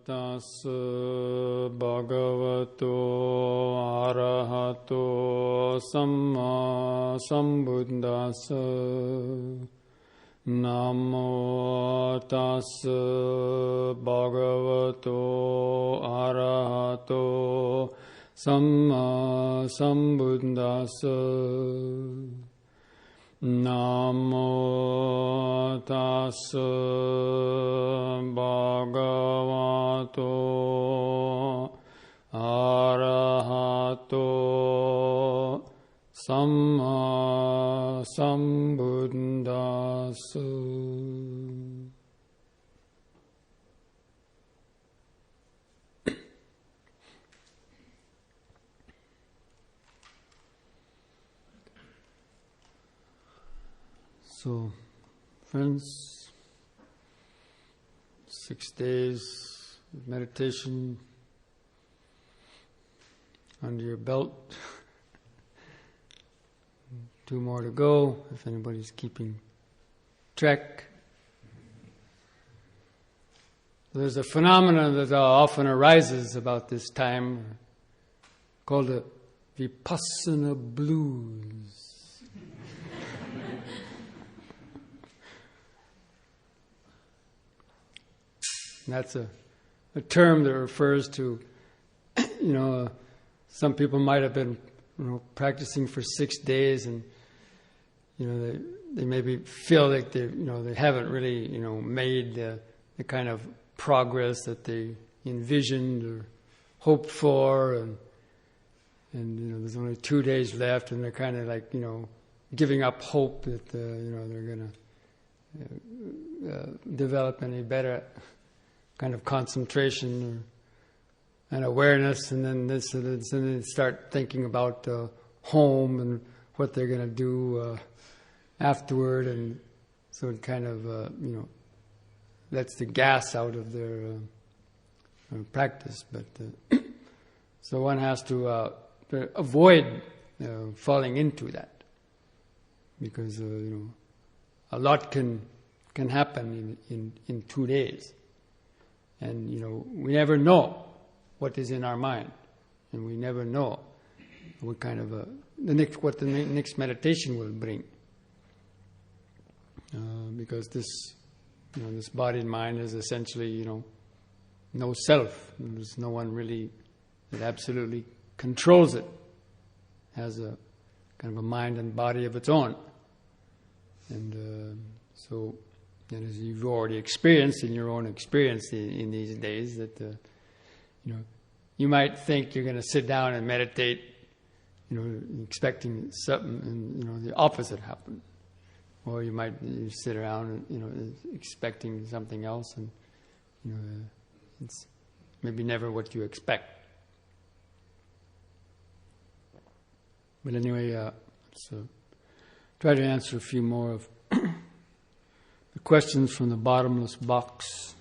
tassa bhagavato arahato samma sambuddhassa. Namo tassa bhagavato arahato samma sambuddhassa. Namo tassa bhagavato arahato samma sambuddhassa. So, friends, 6 days of meditation under your belt. 2 more to go, if anybody's keeping track. There's a phenomenon that often arises about this time called the Vipassana blues. That's a term that refers to, some people might have been, practicing for 6 days, and they maybe feel like they haven't really, made the kind of progress that they envisioned or hoped for, and there's only 2 days left, and they're kind of like, giving up hope that they're going to develop any better kind of concentration and awareness, and then they start thinking about home and what they're going to do afterward, and so it kind of lets the gas out of their practice. But so one has to avoid falling into that, because a lot can happen in 2 days. And we never know what is in our mind, and we never know what kind of what the next meditation will bring, because this body and mind is essentially no self. There's no one really that absolutely controls it. It has a kind of a mind and body of its own, and so. And as you've already experienced in your own experience in these days, that you might think you're going to sit down and meditate, expecting something, and the opposite happen, or you might sit around and expecting something else, and it's maybe never what you expect. But anyway, let's try to answer a few more of the questions from the bottomless box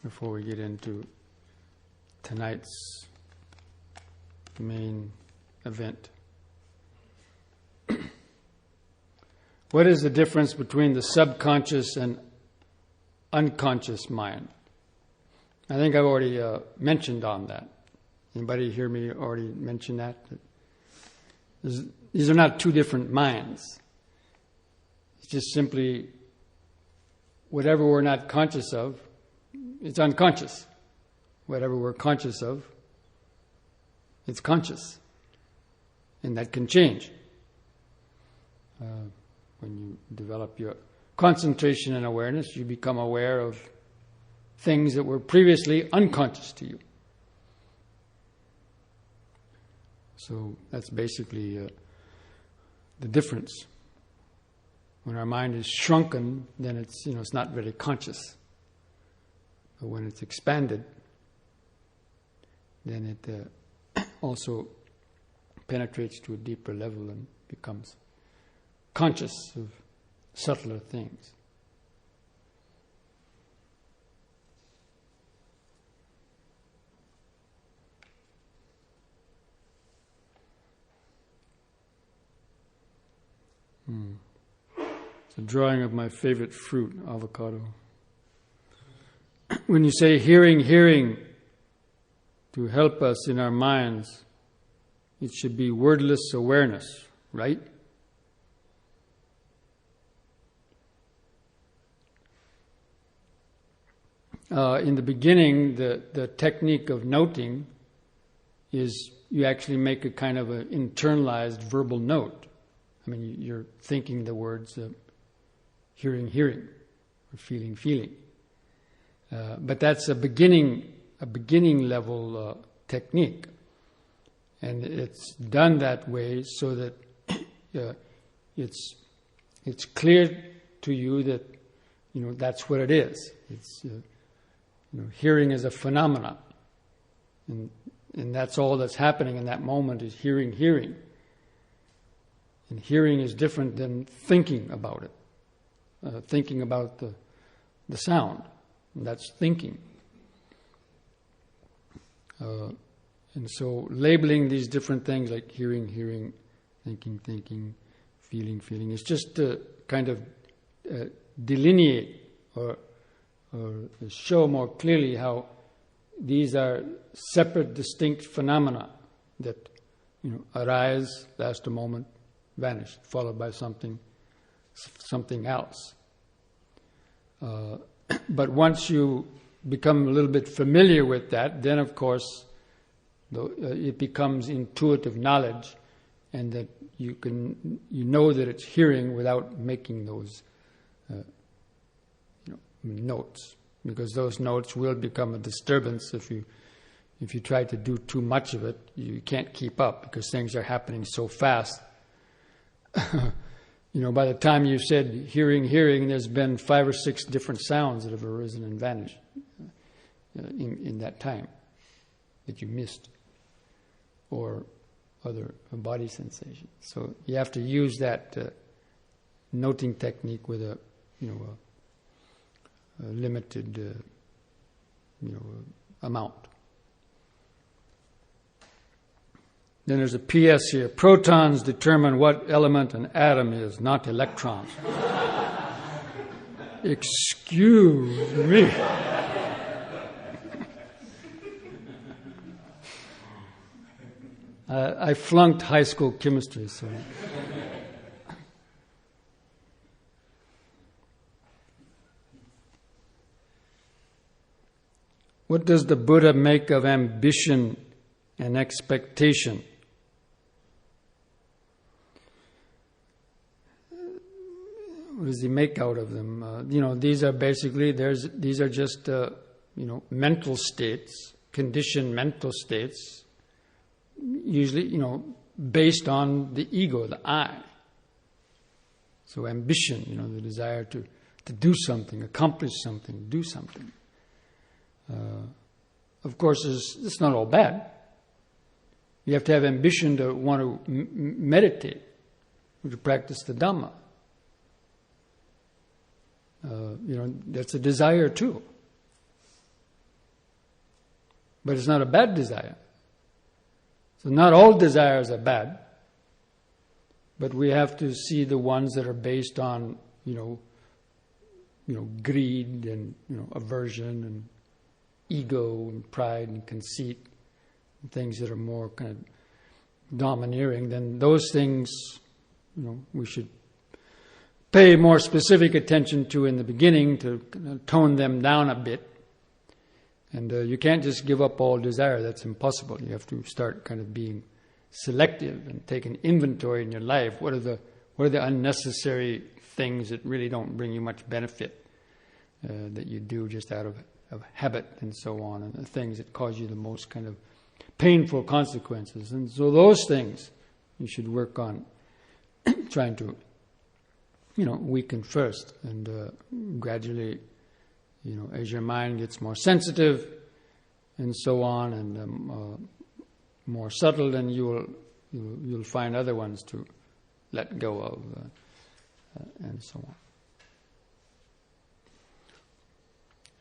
before we get into tonight's main event. What is the difference between the subconscious and unconscious mind? I think I've already mentioned on that. Anybody hear me already mention that? These are not 2 different minds. It's just simply whatever we're not conscious of, it's unconscious. Whatever we're conscious of, it's conscious. And that can change. When you develop your concentration and awareness, you become aware of things that were previously unconscious to you. So that's basically the difference. When our mind is shrunken, then it's it's not very conscious. But when it's expanded, then it also penetrates to a deeper level and becomes conscious of subtler things. It's a drawing of my favorite fruit, avocado. When you say hearing, hearing, to help us in our minds, it should be wordless awareness, right? In the beginning, the technique of noting is you actually make a kind of an internalized verbal note. I mean, you're thinking the words hearing, hearing, or feeling, feeling. But that's a beginning level technique, and it's done that way so that it's clear to you that that's what it is. It's hearing is a phenomena, and that's all that's happening in that moment is hearing, hearing. And hearing is different than thinking about it, thinking about the sound. And that's thinking. And so labeling these different things like hearing, hearing, thinking, thinking, feeling, feeling, is just to kind of delineate or show more clearly how these are separate, distinct phenomena that arise, last a moment, vanish, followed by something else. But once you become a little bit familiar with that, then of course it becomes intuitive knowledge, and that you know that it's hearing without making those notes, because those notes will become a disturbance if you try to do too much of it. You can't keep up because things are happening so fast. By the time you said hearing, hearing, there's been 5 or 6 different sounds that have arisen and vanished in that time that you missed, or other body sensations. So you have to use that noting technique with a limited amount. Then there's a PS here. Protons determine what element an atom is, not electrons. Excuse me. I flunked high school chemistry, so... What does the Buddha make of ambition and expectation? What does he make out of them? These are basically, these are just, mental states, conditioned mental states, usually, based on the ego, the I. So ambition, the desire to do something, accomplish something, do something. Of course, it's not all bad. You have to have ambition to want to meditate, or to practice the Dhamma. That's a desire too. But it's not a bad desire. So not all desires are bad, but we have to see the ones that are based on, greed and, aversion and ego and pride and conceit, and things that are more kind of domineering. Then those things, we should pay more specific attention to in the beginning to tone them down a bit. And you can't just give up all desire. That's impossible. You have to start kind of being selective and take an inventory in your life. What are the unnecessary things that really don't bring you much benefit that you do just out of habit and so on, and the things that cause you the most kind of painful consequences. And so those things you should work on trying to weaken first, and gradually, as your mind gets more sensitive and so on, and more subtle, then you'll find other ones to let go of, and so on.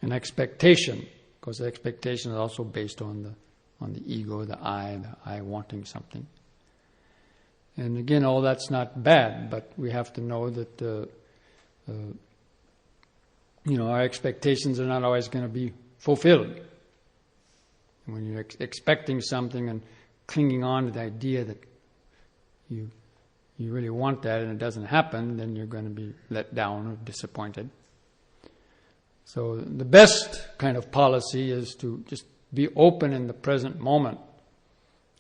And expectation, because expectation is also based on the ego, the I wanting something. And again, all that's not bad, but we have to know that our expectations are not always going to be fulfilled. When you're expecting something and clinging on to the idea that you really want that and it doesn't happen, then you're going to be let down or disappointed. So the best kind of policy is to just be open in the present moment,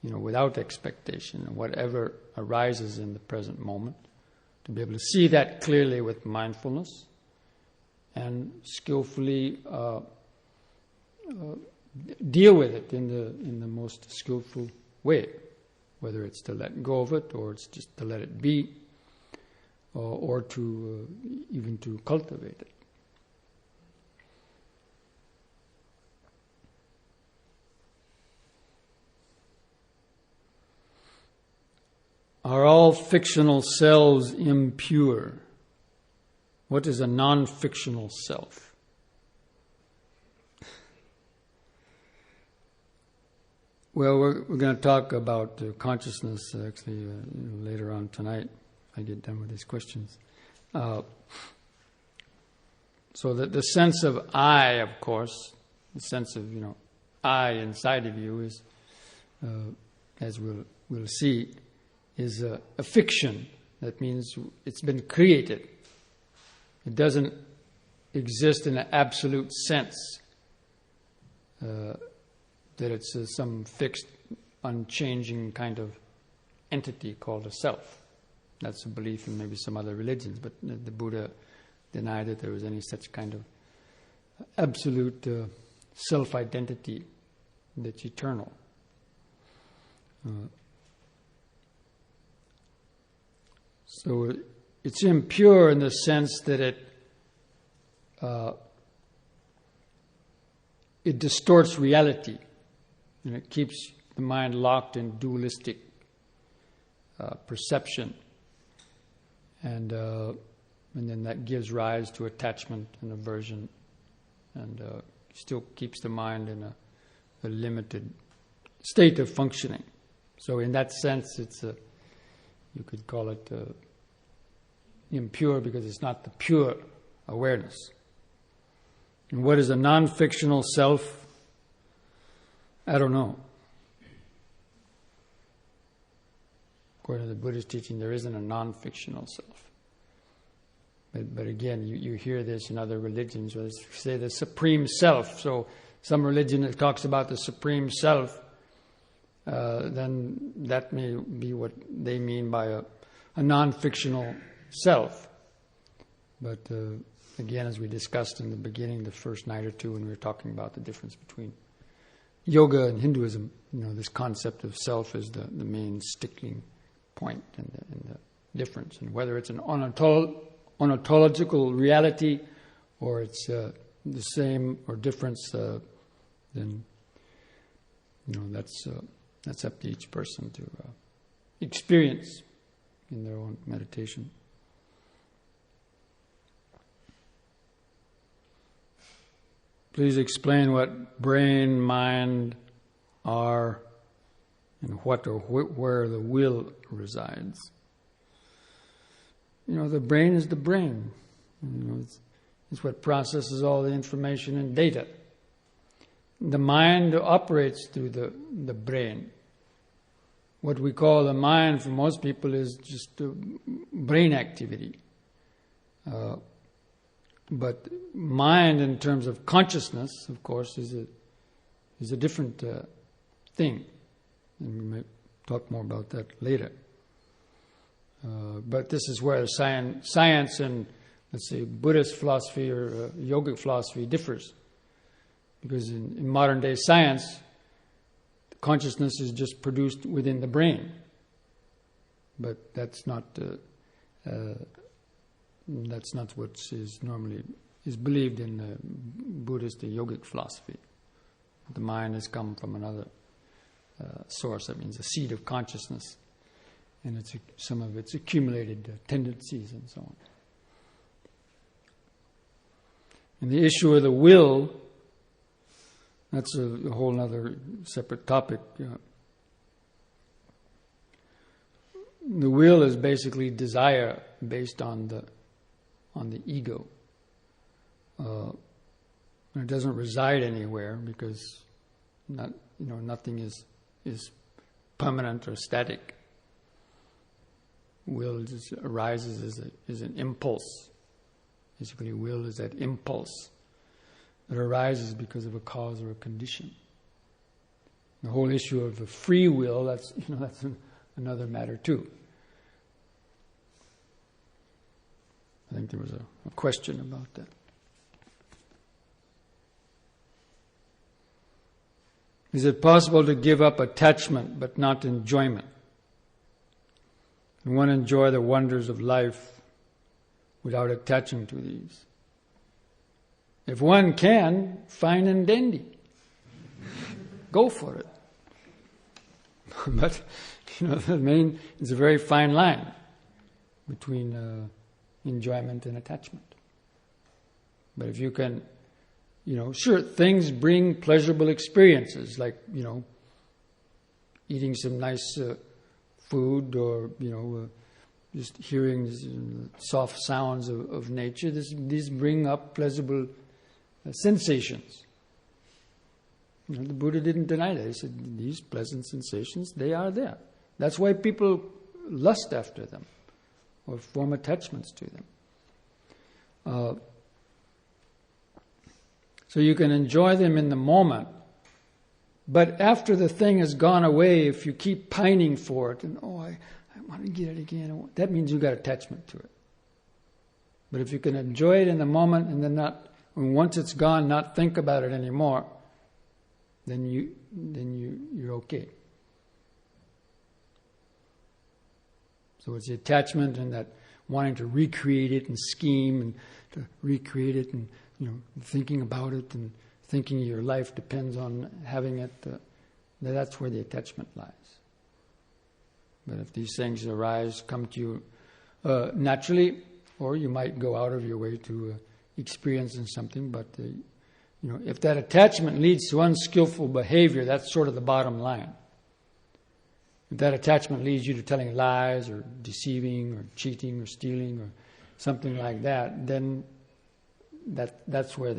without expectation, whatever arises in the present moment, to be able to see that clearly with mindfulness and skillfully deal with it in the most skillful way, whether it's to let go of it or it's just to let it be, or to even to cultivate it. Are all fictional selves impure? What is a non-fictional self? Well, we're going to talk about consciousness actually later on tonight. I get done with these questions. So the sense of I, of course, the sense of I inside of you is, as we'll see, is a fiction. That means it's been created. It doesn't exist in an absolute sense that it's some fixed, unchanging kind of entity called a self. That's a belief in maybe some other religions, but the Buddha denied that there was any such kind of absolute self-identity that's eternal. So it's impure in the sense that it distorts reality, and it keeps the mind locked in dualistic perception, and then that gives rise to attachment and aversion, and still keeps the mind in a limited state of functioning. So in that sense, you could call it impure because it's not the pure awareness. And what is a non-fictional self? I don't know. According to the Buddhist teaching, there isn't a non-fictional self. But again, you hear this in other religions, where they say the supreme self. So some religion that talks about the supreme self, then that may be what they mean by a non-fictional self. But again, as we discussed in the beginning, the first night or two, when we were talking about the difference between yoga and Hinduism, this concept of self is the main sticking point and the difference. And whether it's an ontological reality or it's the same or difference, then that's up to each person to experience in their own meditation. Please explain what brain, mind are, and what or where the will resides. The brain is the brain. It's what processes all the information and data. The mind operates through the brain. What we call the mind for most people is just brain activity. But mind, in terms of consciousness, of course, is a different thing, and we might talk more about that later. But this is where science and, let's say, Buddhist philosophy or yogic philosophy differs, because in modern day science, consciousness is just produced within the brain, but that's not what is normally believed in Buddhist yogic philosophy. The mind has come from another source. That means a seed of consciousness, and it's some of its accumulated tendencies and so on. And the issue of the will, that's a whole other separate topic. The will is basically desire based on on the ego. And it doesn't reside anywhere because nothing is permanent or static. Will just arises as an impulse. Basically, will is that impulse that arises because of a cause or a condition. The whole issue of the free will, that's another matter too. I think there was a question about that. Is it possible to give up attachment but not enjoyment? Can one enjoy the wonders of life without attaching to these? If one can, fine and dandy. Go for it. But, it's a very fine line between enjoyment and attachment. But if you can, sure, things bring pleasurable experiences, like, eating some nice food or, just hearing soft sounds of nature. These bring up pleasurable sensations. The Buddha didn't deny that. He said, these pleasant sensations, they are there. That's why people lust after them or form attachments to them. So you can enjoy them in the moment, but after the thing has gone away, if you keep pining for it, and I want to get it again, that means you've got attachment to it. But if you can enjoy it in the moment and then once it's gone, not think about it anymore, then you're okay. So it's the attachment and that wanting to recreate it and scheme and to recreate it and thinking about it and thinking your life depends on having it. That's where the attachment lies. But if these things arise, come to you naturally, or you might go out of your way to experience something, but if that attachment leads to unskillful behavior, that's sort of the bottom line. If that attachment leads you to telling lies or deceiving or cheating or stealing or something like that, then that's where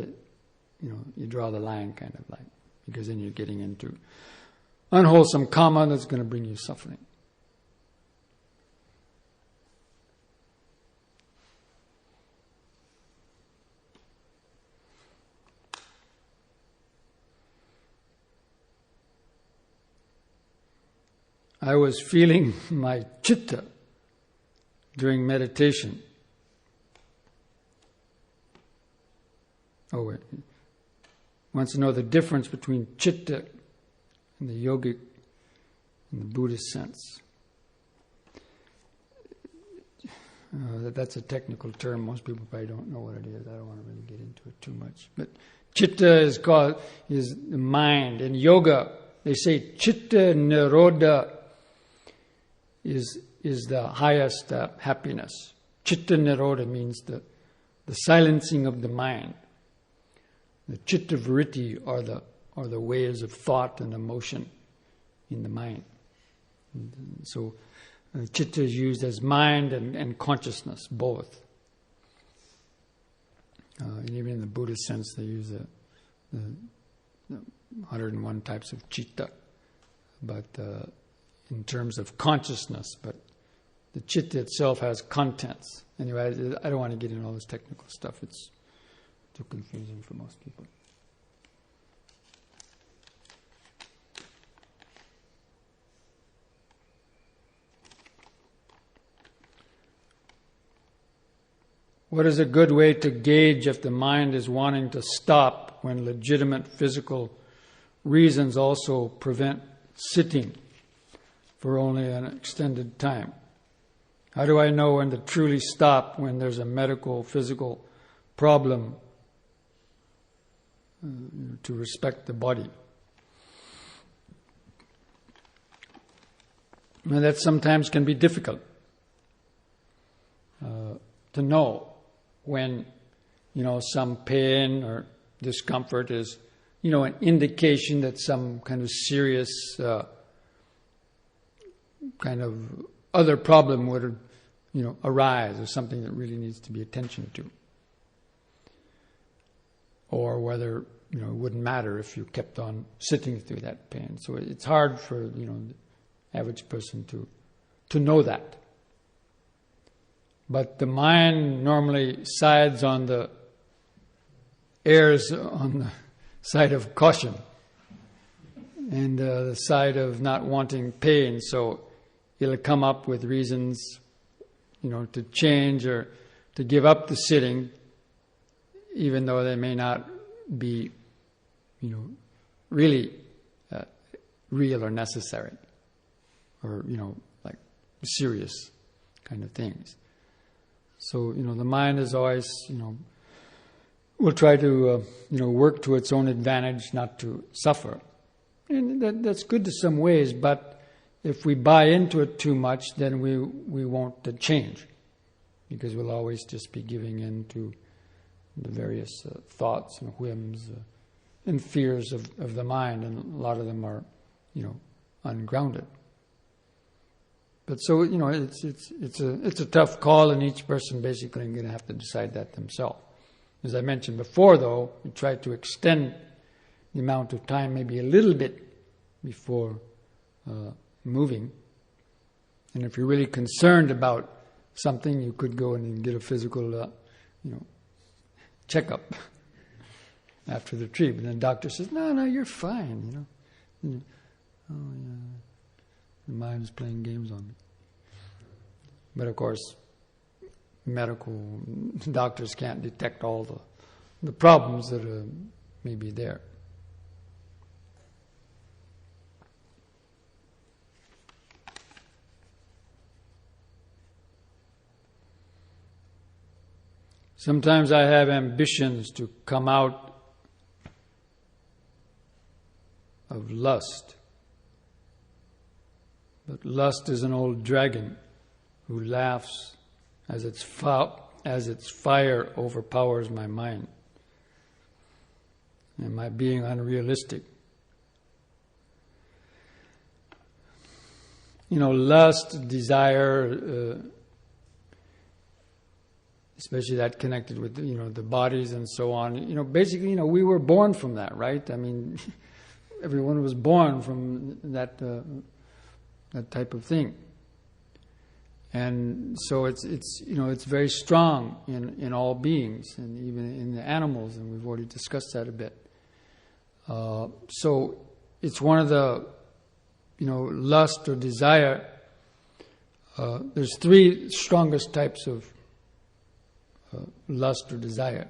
you draw the line, kind of like, because then you're getting into unwholesome karma that's going to bring you suffering. I was feeling my Chitta during meditation. Wants to know the difference between Chitta and the yogic in the Buddhist sense. That's a technical term. Most people probably don't know what it is. I don't want to really get into it too much. But Chitta is the mind. In yoga, they say Chitta Nirodha is the highest happiness. Chitta Nirodha means the silencing of the mind. The Chitta Vritti are the waves of thought and emotion in the mind. So Chitta is used as mind and consciousness, both. And even in the Buddhist sense, they use the 101 types of Chitta. But in terms of consciousness, but the Chitta itself has contents. Anyway, I don't want to get into all this technical stuff. It's too confusing for most people. What is a good way to gauge if the mind is wanting to stop when legitimate physical reasons also prevent sitting for only an extended time? How do I know when to truly stop when there's a medical, physical problem to respect the body? And that sometimes can be difficult to know when, some pain or discomfort is, an indication that some kind of serious kind of other problem would, arise, or something that really needs to be attention to. or whether it wouldn't matter if you kept on sitting through that pain. So it's hard for the average person to know that. But the mind normally sides on the errs on the side of caution and the side of not wanting pain. So it'll come up with reasons, to change or to give up the sitting, even though they may not be, really real or necessary, or like serious kind of things. So the mind is always will try to work to its own advantage, not to suffer, and that's good to some ways. But if we buy into it too much, then we won't change, because we'll always just be giving in to the various thoughts and whims and fears of the mind, and a lot of them are ungrounded. But so it's a tough call, and each person basically is going to have to decide that themselves. As I mentioned before, though, we try to extend the amount of time maybe a little bit before moving. And if you're really concerned about something, you could go in and get a physical, checkup after the treatment. And the doctor says, "No, you're fine." Oh yeah, the mind is playing games on me. But of course, medical doctors can't detect all the problems that may be there. Sometimes I have ambitions to come out of lust. But lust is an old dragon who laughs as its fire overpowers my mind. Am I being unrealistic? Lust, desire, especially that connected with the bodies and so on. Basically, we were born from that, right? I mean, everyone was born from that type of thing, and so it's very strong in all beings, and even in the animals, and we've already discussed that a bit. So it's one of the lust or desire. There's three strongest types of lust or desire.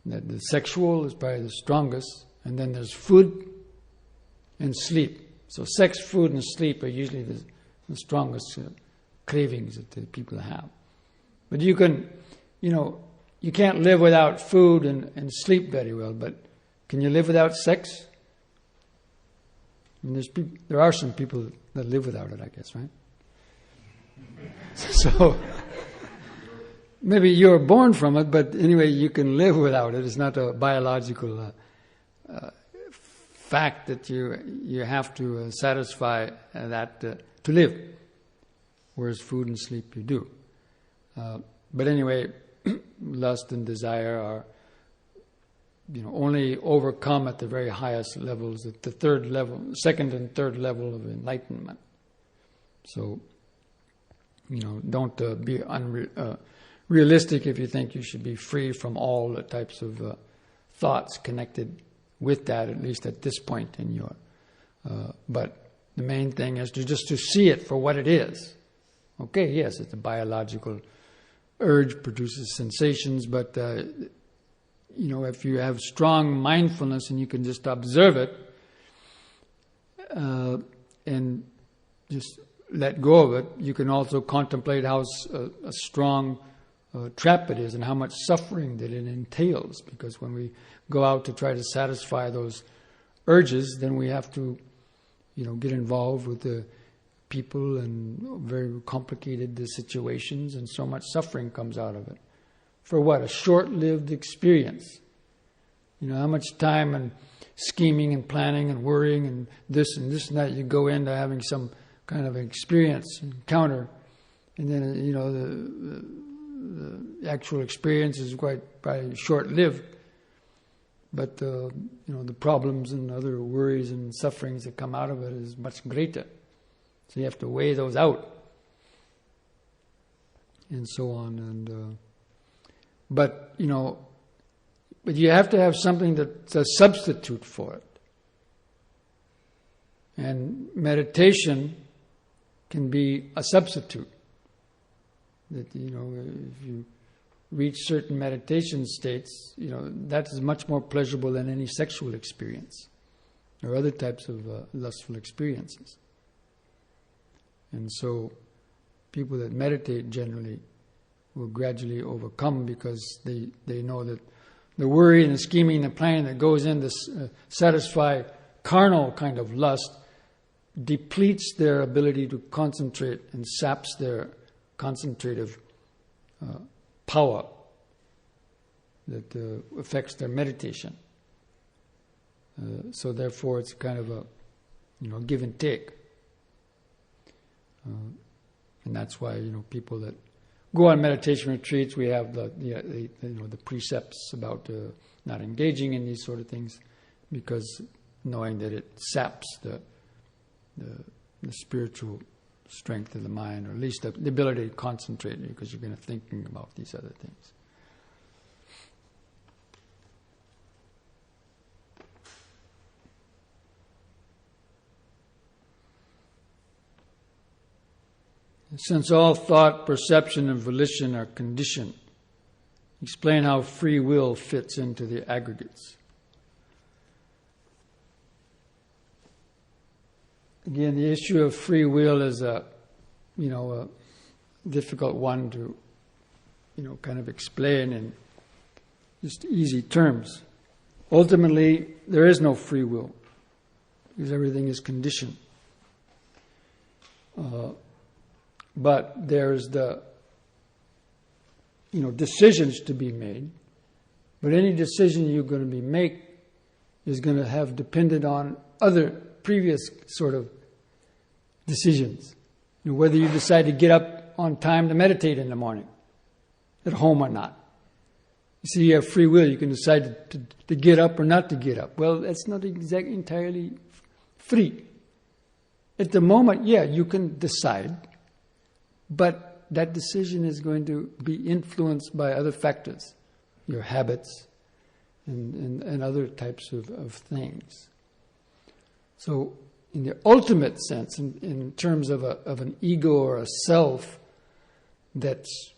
The sexual is probably the strongest, and then there's food and sleep. So sex, food, and sleep are usually the strongest cravings that the people have. But you can't live without food and sleep very well, but can you live without sex? I mean, there are some people that live without it, I guess, right? So maybe you're born from it, but anyway, you can live without it. It's not a biological fact that you have to satisfy that to live, whereas food and sleep you do. But anyway, lust and desire are only overcome at the very highest levels, at the third level, second and third level of enlightenment. So don't be realistic if you think you should be free from all the types of thoughts connected with that, at least at this point in your. But the main thing is just to see it for what it is. Okay, yes, it's a biological urge, produces sensations, but if you have strong mindfulness and you can just observe it and just let go of it, you can also contemplate how a strong trap it is and how much suffering that it entails. Because when we go out to try to satisfy those urges, then we have to, get involved with the people and very complicated the situations, and so much suffering comes out of it. For what? A short-lived experience. How much time and scheming and planning and worrying and this and that you go into having some kind of experience, encounter, and then the actual experience is quite probably short-lived. but the problems and other worries and sufferings that come out of it is much greater. So you have to weigh those out, and so on. And but you have to have something that's a substitute for it. And meditation can be a substitute. That if you reach certain meditation states, that is much more pleasurable than any sexual experience or other types of lustful experiences. And so people that meditate generally will gradually overcome, because they know that the worry and the scheming and the planning that goes in to satisfy carnal kind of lust depletes their ability to concentrate and saps their concentrative power that affects their meditation. So therefore it's kind of a give and take. And that's why people that go on meditation retreats, we have the precepts about not engaging in these sort of things, because knowing that it saps the spiritual strength of the mind, or at least the ability to concentrate, because you're going to thinking about these other things. Since all thought, perception, and volition are conditioned, explain how free will fits into the aggregates. Again, the issue of free will is a difficult one to, kind of explain in just easy terms. Ultimately, there is no free will, because everything is conditioned. But there's the, decisions to be made. But any decision you're going to make is going to have depended on other previous sort of decisions. Whether you decide to get up on time to meditate in the morning, at home or not. You see, you have free will. You can decide to get up or not to get up. Well, that's not exactly entirely free. At the moment, you can decide, but that decision is going to be influenced by other factors, your habits and other types of things. So in the ultimate sense, in terms of an ego or a self that's,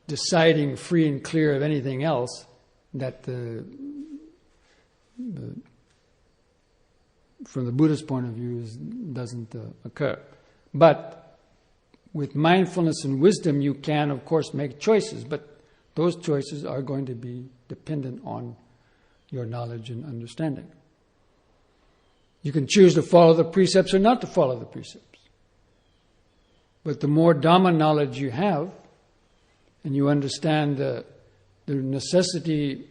deciding free and clear of anything else, that from the Buddhist point of view doesn't occur. But with mindfulness and wisdom, you can, of course, make choices, but those choices are going to be dependent on your knowledge and understanding. You can choose to follow the precepts or not to follow the precepts. But the more Dhamma knowledge you have, and you understand the necessity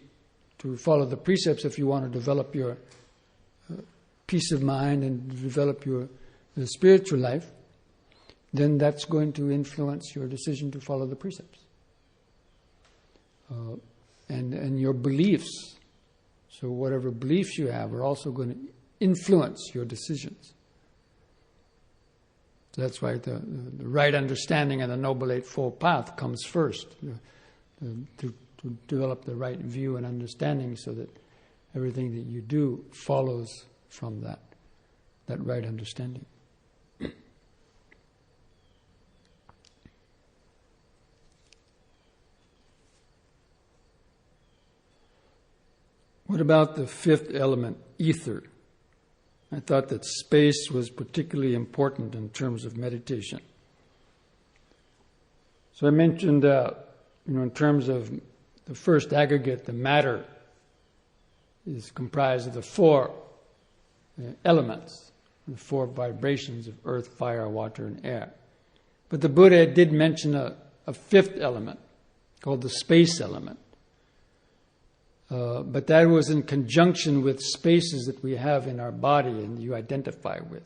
to follow the precepts if you want to develop your peace of mind and develop your spiritual life, then that's going to influence your decision to follow the precepts. And your beliefs, so whatever beliefs you have, are also going to influence your decisions. So that's why the right understanding of the Noble Eightfold Path comes first, to develop the right view and understanding, so that everything that you do follows from that right understanding. What about the fifth element, ether? I thought that space was particularly important in terms of meditation. So I mentioned, in terms of the first aggregate, the matter is comprised of the four elements, the four vibrations of earth, fire, water, and air. But the Buddha did mention a fifth element called the space element. But that was in conjunction with spaces that we have in our body and you identify with.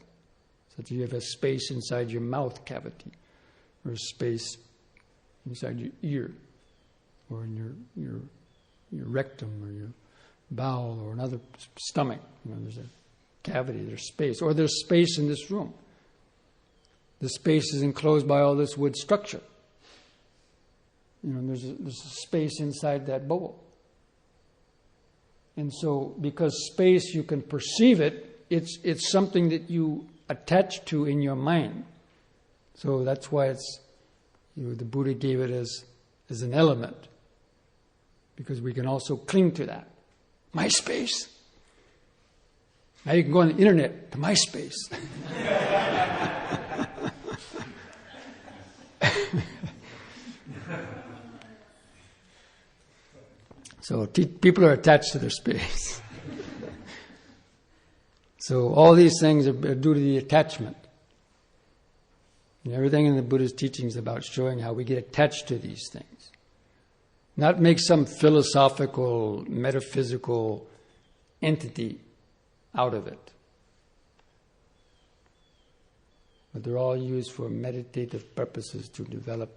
So you have a space inside your mouth cavity, or a space inside your ear, or in your rectum, or bowel or another stomach. There's a cavity, there's space. Or there's space in this room. The space is enclosed by all this wood structure. There's a space inside that bowl. And so, because space, you can perceive it, it's something that you attach to in your mind. So that's why it's, the Buddha gave it as an element. Because we can also cling to that. My space. Now you can go on the internet to my space. So people are attached to their space. So all these things are due to the attachment. And everything in the Buddha's teachings is about showing how we get attached to these things. Not make some philosophical, metaphysical entity out of it. But they're all used for meditative purposes to develop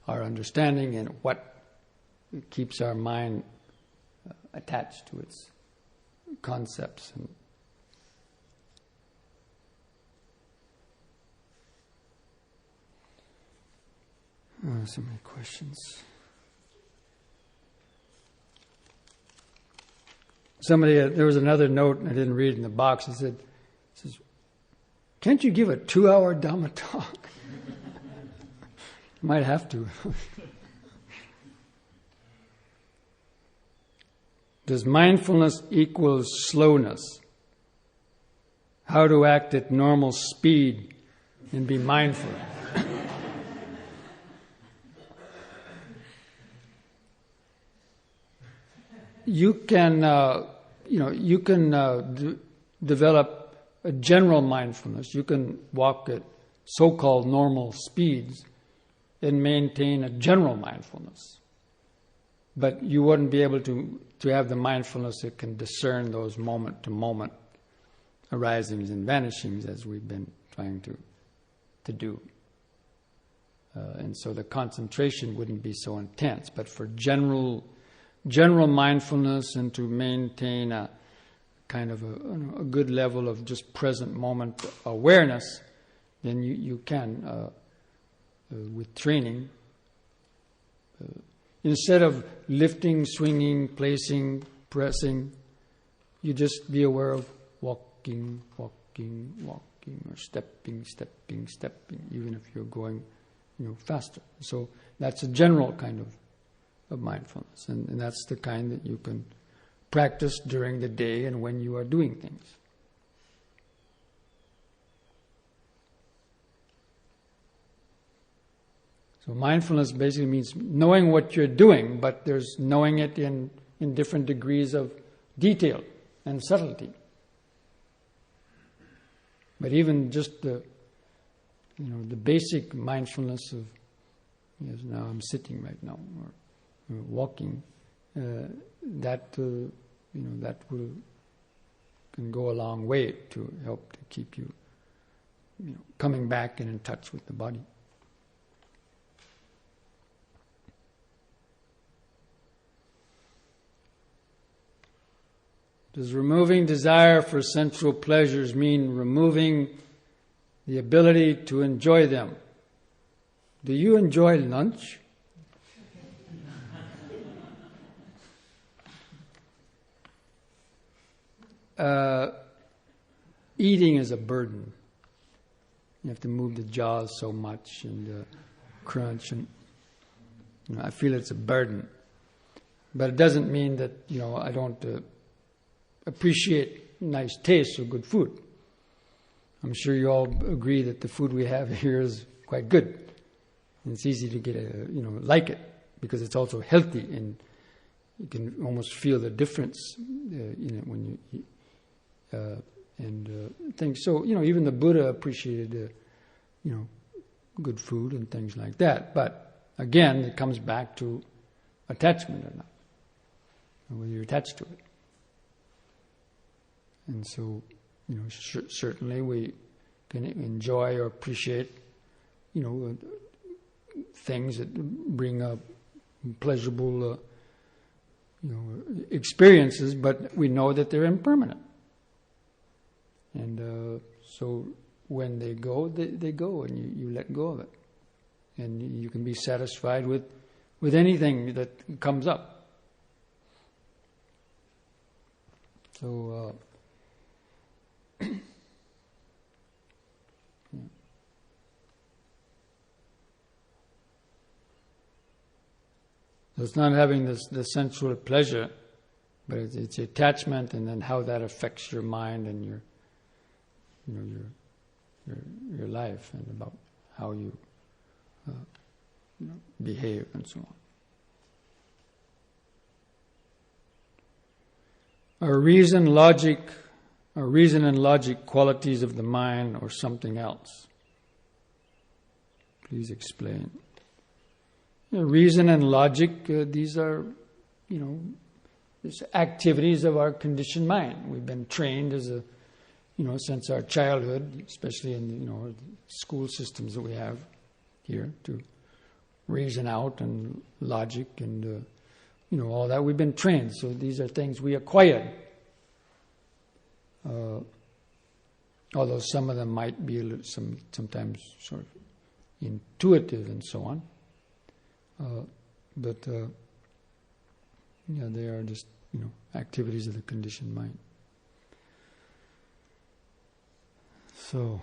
our understanding and what keeps our mind attached to its concepts. So many questions. There was another note I didn't read in the box. It says, can't you give a 2-hour Dhamma talk? Might have to. Does mindfulness equal slowness? How to act at normal speed and be mindful? You can, develop a general mindfulness. You can walk at so-called normal speeds and maintain a general mindfulness. But you wouldn't be able to have the mindfulness that can discern those moment-to-moment arisings and vanishings as we've been trying to do. And so the concentration wouldn't be so intense. But for general mindfulness and to maintain a kind of a good level of just present moment awareness, then you can, with training, instead of lifting, swinging, placing, pressing, you just be aware of walking, or stepping, even if you're going, faster. So that's a general kind of mindfulness, and that's the kind that you can practice during the day and when you are doing things. So mindfulness basically means knowing what you're doing, but there's knowing it in different degrees of detail and subtlety. But even just the basic mindfulness of, now I'm sitting right now, or walking, that can go a long way to help to keep you, coming back and in touch with the body. Does removing desire for sensual pleasures mean removing the ability to enjoy them? Do you enjoy lunch? Eating is a burden. You have to move the jaws so much and crunch, and I feel it's a burden. But it doesn't mean that I don't appreciate nice taste or good food. I'm sure you all agree that the food we have here is quite good, and it's easy to get like it because it's also healthy, and you can almost feel the difference when you eat. And things. So even the Buddha appreciated good food and things like that. But again, it comes back to attachment or not, or whether you're attached to it. And so, certainly we can enjoy or appreciate, things that bring a pleasurable experiences, but we know that they're impermanent. And so when they go, they go, and you let go of it. And you can be satisfied with anything that comes up. So, So it's not having the sensual pleasure, but it's attachment, and then how that affects your mind and your life, and about how you behave and so on. Are reason and logic qualities of the mind or something else? Please explain. Reason and logic, these are, activities of our conditioned mind. We've been trained as since our childhood, especially in the school systems that we have here, to reason out and logic and all that. We've been trained, so these are things we acquired. Although some of them might be sometimes sort of intuitive and so on. But they are just activities of the conditioned mind. So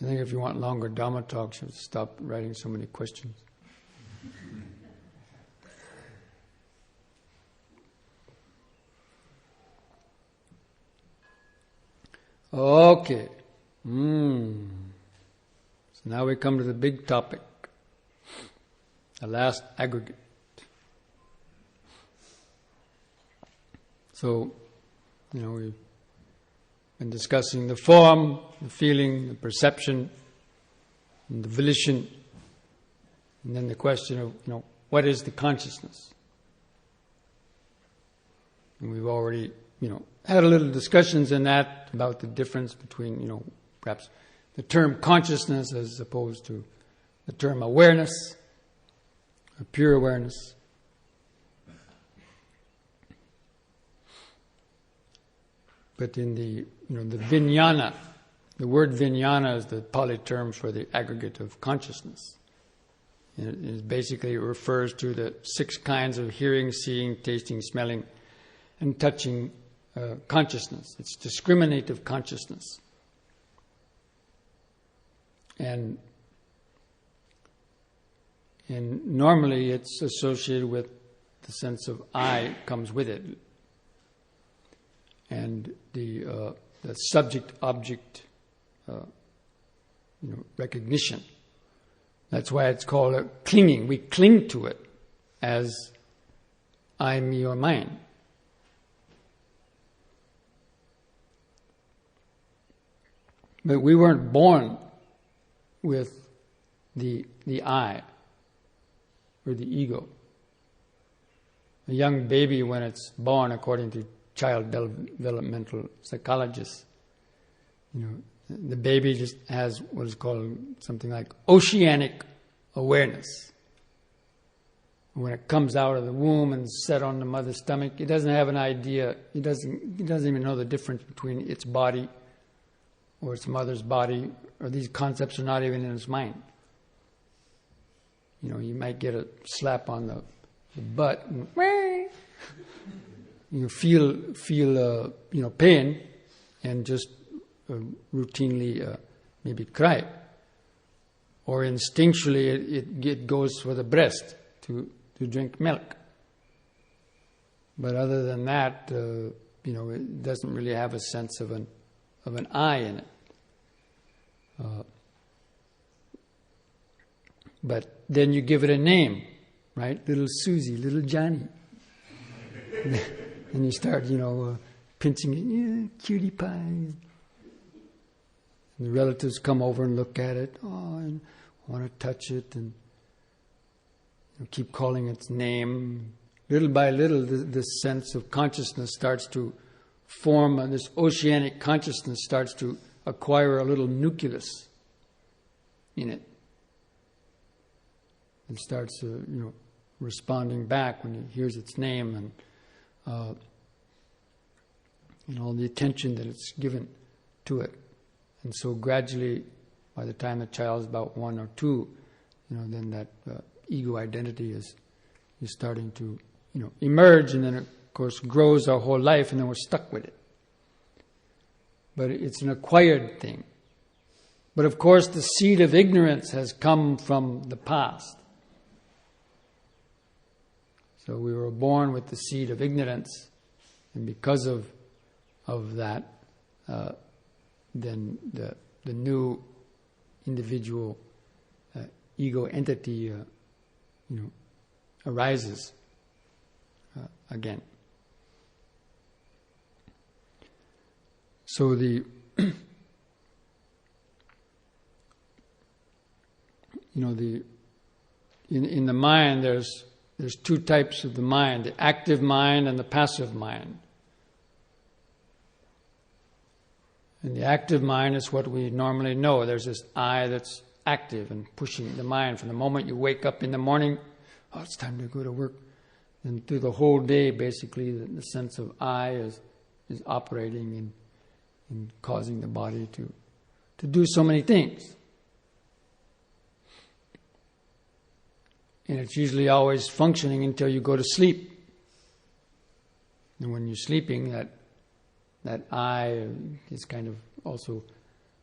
I think if you want longer Dhamma talks, you have to stop writing so many questions. Okay. So now we come to the big topic, the last aggregate. So, we've been discussing the form, the feeling, the perception, and the volition, and then the question of, what is the consciousness? And we've already, had a little discussions in that about the difference between, perhaps the term consciousness as opposed to the term awareness, or pure awareness. But in the vijnana, the word vijnana is the Pali term for the aggregate of consciousness. It basically refers to the 6 kinds of hearing, seeing, tasting, smelling, and touching consciousness. It's discriminative consciousness. And normally it's associated with the sense of I comes with it. And the subject-object recognition. That's why it's called a clinging. We cling to it as I, me, or mine. But we weren't born with the I or the ego. A young baby, when it's born, according to child developmental psychologists, the baby just has what is called something like oceanic awareness. When it comes out of the womb and set on the mother's stomach, it doesn't have an idea. It doesn't even know the difference between its body or its mother's body, or these concepts are not even in its mind. You might get a slap on the butt, and you feel pain, and just routinely maybe cry, or instinctually it goes for the breast to drink milk. But other than that, it doesn't really have a sense of an I in it. But then you give it a name, right? Little Susie, little Johnny. And you start, pinching it, cutie pie. And the relatives come over and look at it, and want to touch it, and keep calling its name. Little by little, this sense of consciousness starts to form, and this oceanic consciousness starts to acquire a little nucleus in it. And starts, responding back when it hears its name and all the attention that it's given to it. And so gradually, by the time the child is about 1 or 2, then that ego identity is starting to, emerge, and then it, of course, grows our whole life, and then we're stuck with it. But it's an acquired thing. But of course, the seed of ignorance has come from the past. So we were born with the seed of ignorance, and because of that, then the new individual ego entity, arises again. So in the mind, there's 2 types of the mind: the active mind and the passive mind. And the active mind is what we normally know. There's this I that's active and pushing the mind from the moment you wake up in the morning. Oh, it's time to go to work. And through the whole day, basically, the sense of I is operating and causing the body to do so many things. And it's usually always functioning until you go to sleep. And when you're sleeping, that I is kind of also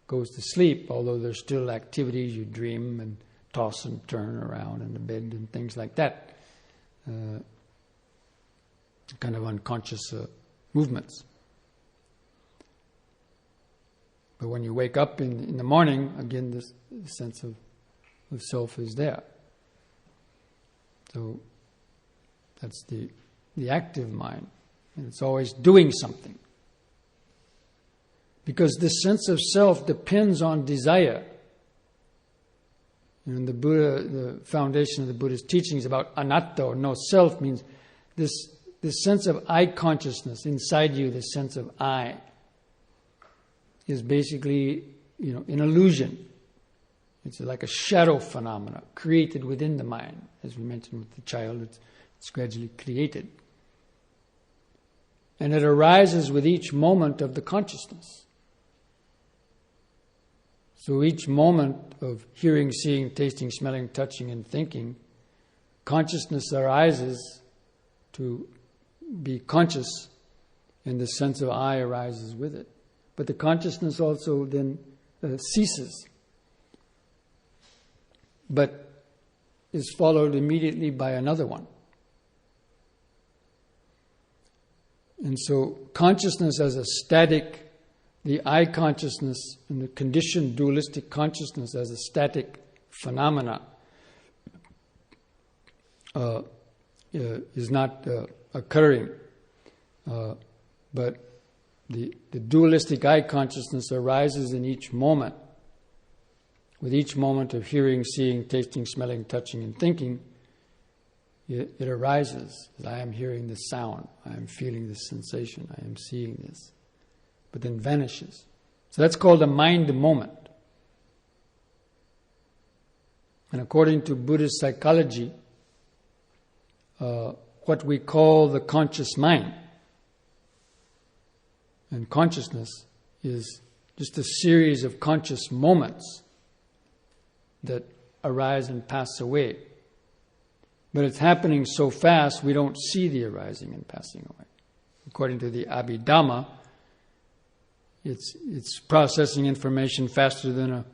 goes to sleep, although there's still activities. You dream and toss and turn around in the bed and things like that. Kind of unconscious movements. But when you wake up in the morning, again, this sense of self is there. So that's the active mind. And it's always doing something. Because this sense of self depends on desire. And the foundation of the Buddha's teachings about anatta, or no self, means this sense of I consciousness inside you, this sense of I, is basically, an illusion. It's like a shadow phenomena created within the mind. As we mentioned with the child, it's gradually created. And it arises with each moment of the consciousness. So each moment of hearing, seeing, tasting, smelling, touching, and thinking, consciousness arises to be conscious, and the sense of I arises with it. But the consciousness also then ceases, but is followed immediately by another one. And so consciousness as a static, the I consciousness and the conditioned dualistic consciousness as a static phenomena is not occurring. But the dualistic I consciousness arises in each moment. With each moment of hearing, seeing, tasting, smelling, touching, and thinking, it arises. I am hearing this sound. I am feeling this sensation. I am seeing this. But then vanishes. So that's called a mind moment. And according to Buddhist psychology, what we call the conscious mind and consciousness is just a series of conscious moments that arise and pass away. But it's happening so fast we don't see the arising and passing away. According to the Abhidhamma, it's processing information faster than a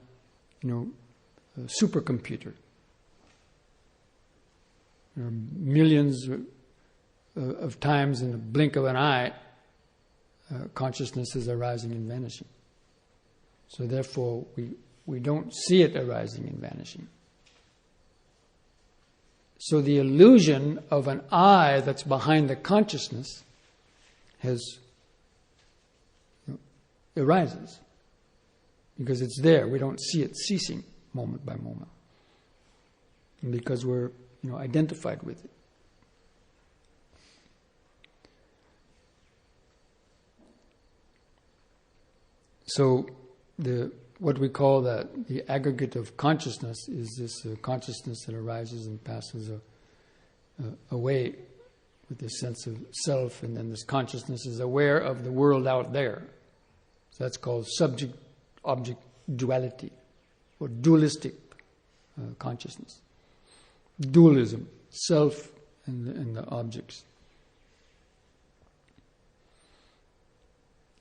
supercomputer. There are millions of times in the blink of an eye, consciousness is arising and vanishing. So therefore, we don't see it arising and vanishing. So the illusion of an I that's behind the consciousness arises. Because it's there. We don't see it ceasing moment by moment. And because we're identified with it. So what we call the aggregate of consciousness is this consciousness that arises and passes away with this sense of self, and then this consciousness is aware of the world out there. So that's called subject-object duality, or dualistic consciousness. Dualism, self and the objects.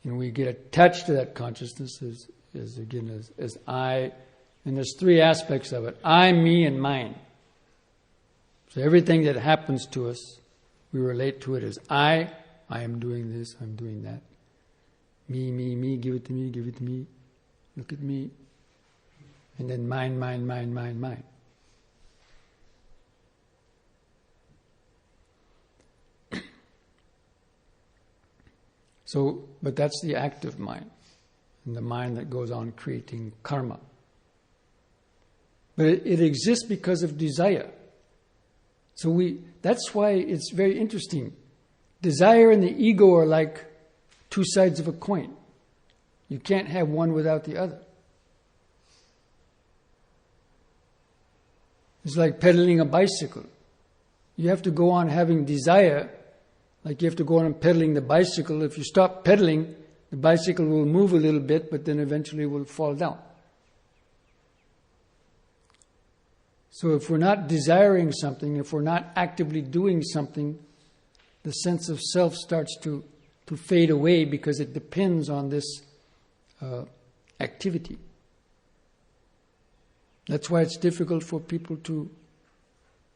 And we get attached to that consciousness as I, and there's three aspects of it: I, me, and mine. So everything that happens to us, we relate to it as I am doing this, I'm doing that. Me, give it to me, look at me. And then mine. So, but that's the active mind, and the mind that goes on creating karma. But it exists because of desire. So that's why it's very interesting. Desire and the ego are like two sides of a coin. You can't have one without the other. It's like pedaling a bicycle. You have to go on having desire, like you have to go on pedaling the bicycle. If you stop pedaling, the bicycle will move a little bit, but then eventually will fall down. So if we're not desiring something, if we're not actively doing something, the sense of self starts to fade away because it depends on this activity. That's why it's difficult for people to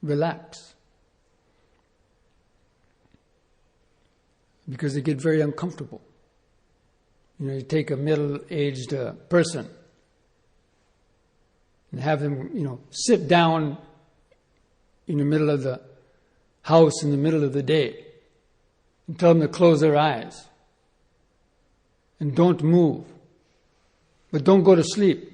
relax. Because they get very uncomfortable. You take a middle-aged person and have them, sit down in the middle of the house in the middle of the day and tell them to close their eyes and don't move, but don't go to sleep.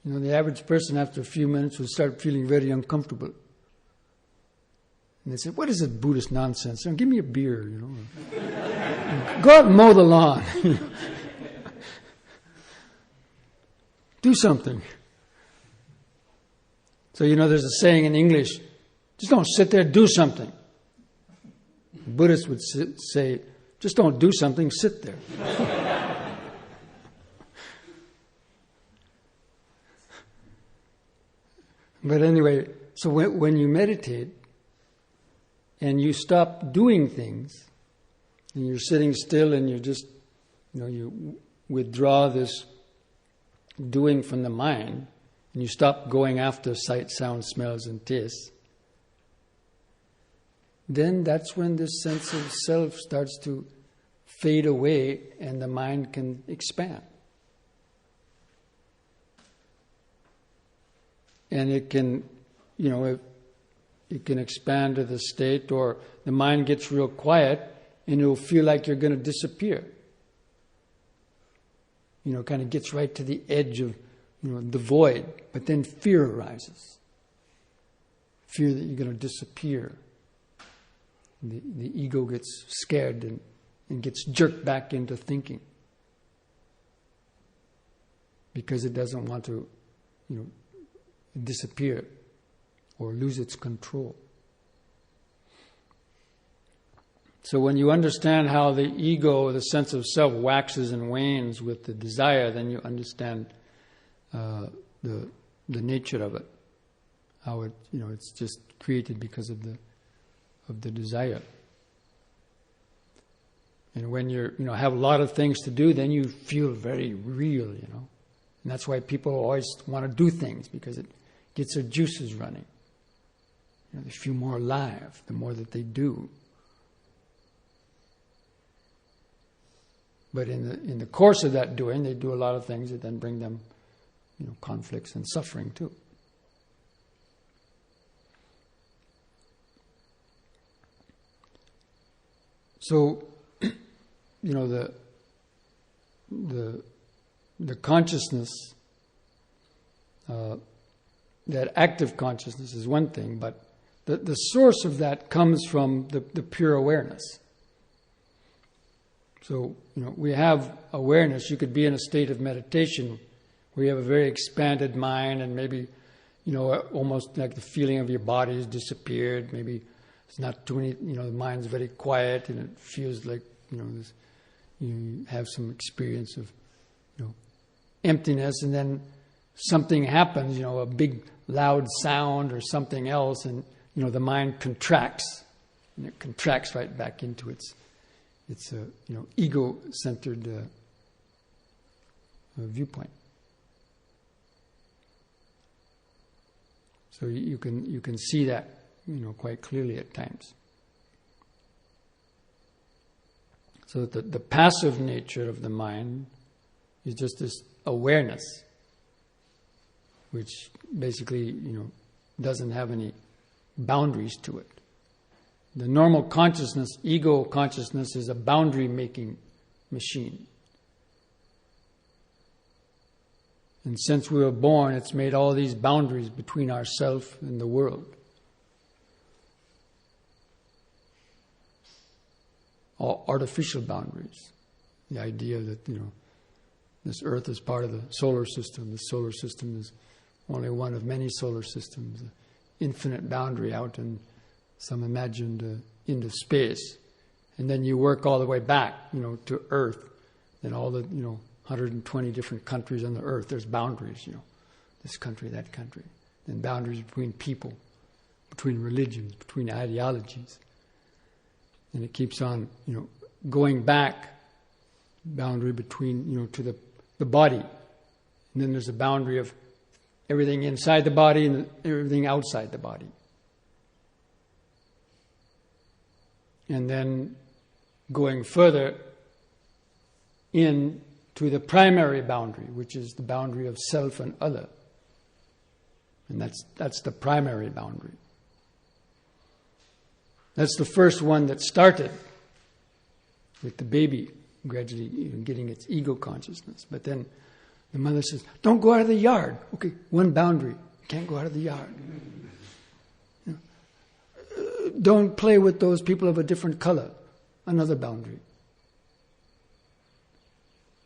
The average person after a few minutes will start feeling very uncomfortable. And they say, what is this Buddhist nonsense? Give me a beer, Go out and mow the lawn. Do something. So, there's a saying in English, just don't sit there, do something. Buddhists would say, just don't do something, sit there. But anyway, so when you meditate and you stop doing things and you're sitting still and you just, you withdraw this doing from the mind and you stop going after sight, sound, smells, and tastes, then that's when this sense of self starts to fade away and the mind can expand. And it can, it can expand to the state, or the mind gets real quiet and you'll feel like you're going to disappear. Kind of gets right to the edge of, the void, but then fear arises. Fear that you're going to disappear. The ego gets scared and gets jerked back into thinking. Because it doesn't want to, disappear or lose its control. So when you understand how the ego, the sense of self, waxes and wanes with the desire, then you understand the nature of it. How it, it's just created because of the desire. And when you have a lot of things to do, then you feel very real, And that's why people always want to do things, because it gets their juices running. They feel more alive the more that they do. But in the course of that doing, they do a lot of things that then bring them, conflicts and suffering too. So, the consciousness, that active consciousness is one thing, but the source of that comes from the pure awareness. So, we have awareness. You could be in a state of meditation where you have a very expanded mind and maybe, almost like the feeling of your body has disappeared. Maybe it's not too many, the mind's very quiet and it feels like, you have some experience of, emptiness, and then something happens, a big loud sound or something else, and, the mind contracts. And it contracts right back into its ego-centered viewpoint. So you can see that, quite clearly at times. So the passive nature of the mind is just this awareness, which basically, doesn't have any boundaries to it. The normal consciousness, ego consciousness, is a boundary-making machine. And since we were born, it's made all these boundaries between ourself and the world. All artificial boundaries. The idea that, this earth is part of the solar system. The solar system is only one of many solar systems. An infinite boundary out in some imagined into space. And then you work all the way back, to Earth. Then all the, 120 different countries on the Earth, there's boundaries, this country, that country. Then boundaries between people, between religions, between ideologies. And it keeps on, going back, boundary between, to the body. And then there's a boundary of everything inside the body and everything outside the body. And then going further in to the primary boundary, which is the boundary of self and other. And that's the primary boundary. That's the first one that started with the baby gradually getting its ego consciousness. But then the mother says, don't go out of the yard. Okay, one boundary. You can't go out of the yard. Don't play with those people of a different color. Another boundary.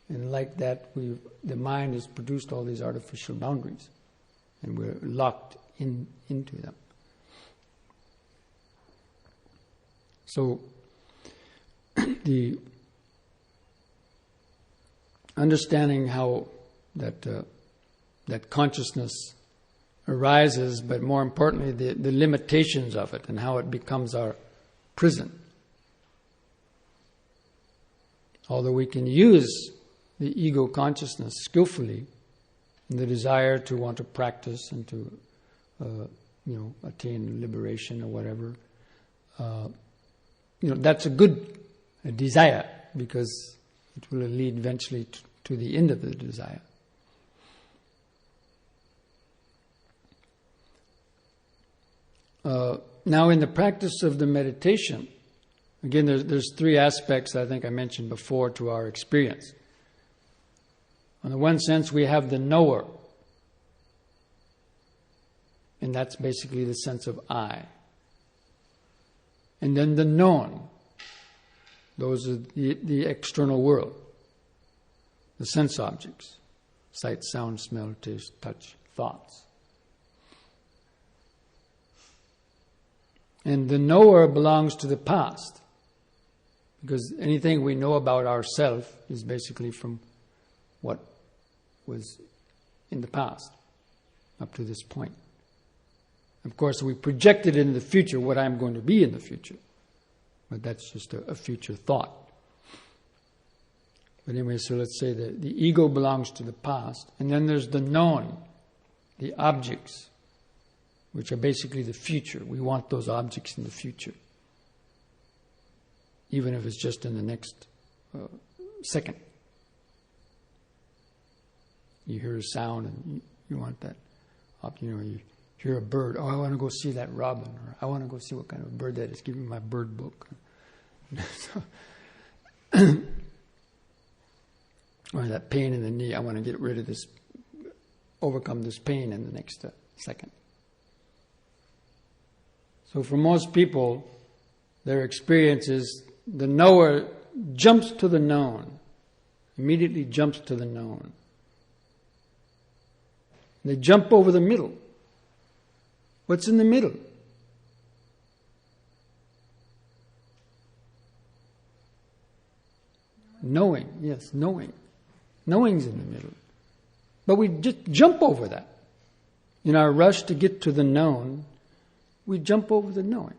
And like that, the mind has produced all these artificial boundaries. And we're locked into them. So, the understanding how that consciousness arises, but more importantly, the limitations of it and how it becomes our prison. Although we can use the ego consciousness skillfully in the desire to want to practice and to, attain liberation or whatever, that's a good desire because it will lead eventually to the end of the desire. Now, in the practice of the meditation, again, there's three aspects I think I mentioned before to our experience. On the one sense, we have the knower, and that's basically the sense of I. And then the known, those are the external world, the sense objects, sight, sound, smell, taste, touch, thoughts. And the knower belongs to the past, because anything we know about ourselves is basically from what was in the past up to this point. Of course, we projected into the future what I'm going to be in the future, but that's just a future thought. But anyway, so let's say that the ego belongs to the past, and then there's the known, the objects, which are basically the future. We want those objects in the future, even if it's just in the next second. You hear a sound and you want that. You hear a bird. Oh, I want to go see that robin, or I want to go see what kind of bird that is. Give me my bird book. Or that pain in the knee. I want to get rid of this, overcome this pain in the next second. So for most people, their experience is the knower jumps to the known, immediately jumps to the known. They jump over the middle. What's in the middle? Knowing, yes, knowing. Knowing's in the middle. But we just jump over that. In our rush to get to the known, we jump over the knowing.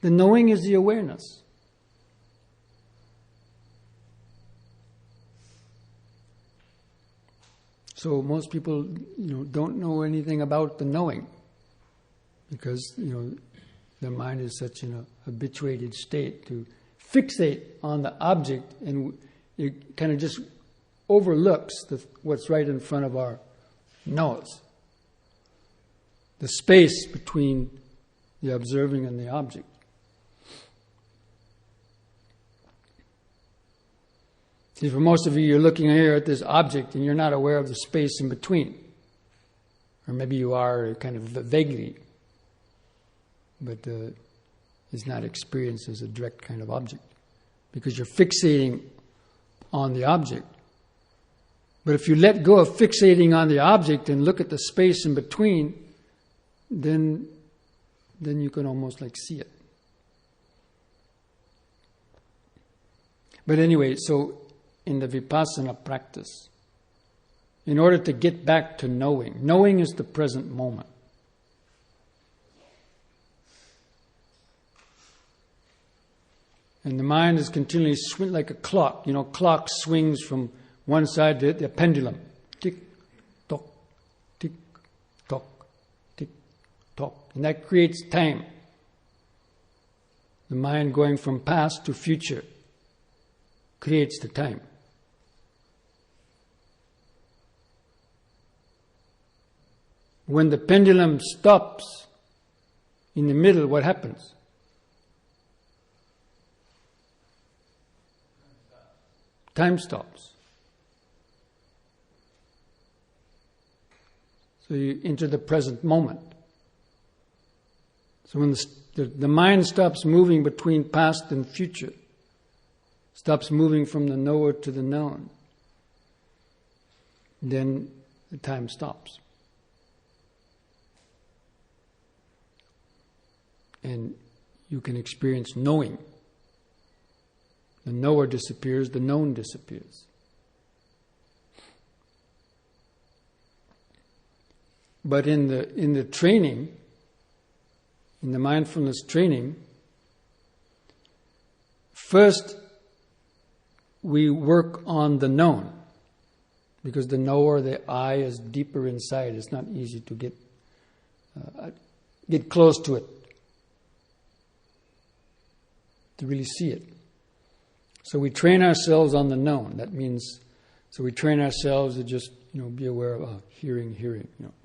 The knowing is the awareness. So most people, don't know anything about the knowing because, their mind is such in a habituated state to fixate on the object, and it kind of just overlooks what's right in front of our nose. The space between the observing and the object. See, for most of you, you're looking here at this object and you're not aware of the space in between. Or maybe you are kind of vaguely, but it's not experienced as a direct kind of object because you're fixating on the object. But if you let go of fixating on the object and look at the space in between, then you can almost see it. But anyway, so in the Vipassana practice, in order to get back to knowing is the present moment. And the mind is continually like a clock. Clock swings from one side to the pendulum. Tick, tock, tick, tock, tick, tock. And that creates time. The mind going from past to future creates the time. When the pendulum stops in the middle, what happens? Time stops. So you enter the present moment. So when the mind stops moving between past and future, stops moving from the knower to the known, then the time stops. And you can experience knowing. The knower disappears, the known disappears. But in the training, in the mindfulness training, first we work on the known, because the knower, the I, is deeper inside. It's not easy to get close to it, to really see it. So we train ourselves on the known. That means, so we train ourselves to just, be aware of hearing,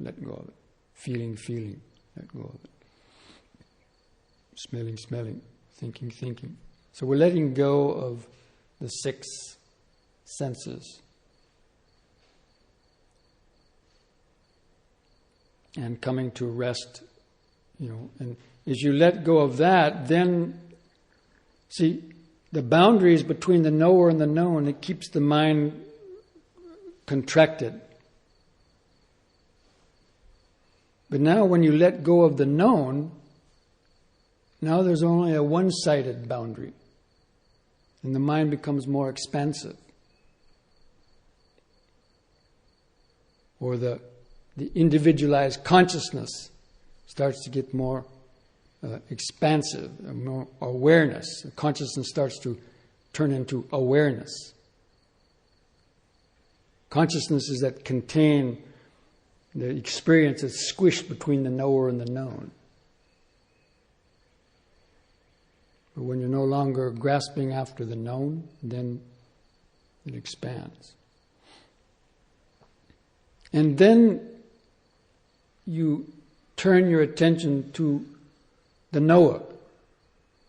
let go of it. Feeling, let go of it. Smelling, thinking. So we're letting go of the 6 senses. And coming to rest, and as you let go of that, then, see, the boundaries between the knower and the known, it keeps the mind contracted. But now when you let go of the known, now there's only a one-sided boundary. And the mind becomes more expansive. Or the individualized consciousness starts to get more expansive, more awareness. The consciousness starts to turn into awareness. Consciousnesses that contain the experience that's squished between the knower and the known. But when you're no longer grasping after the known, then it expands. And then you turn your attention to the knower.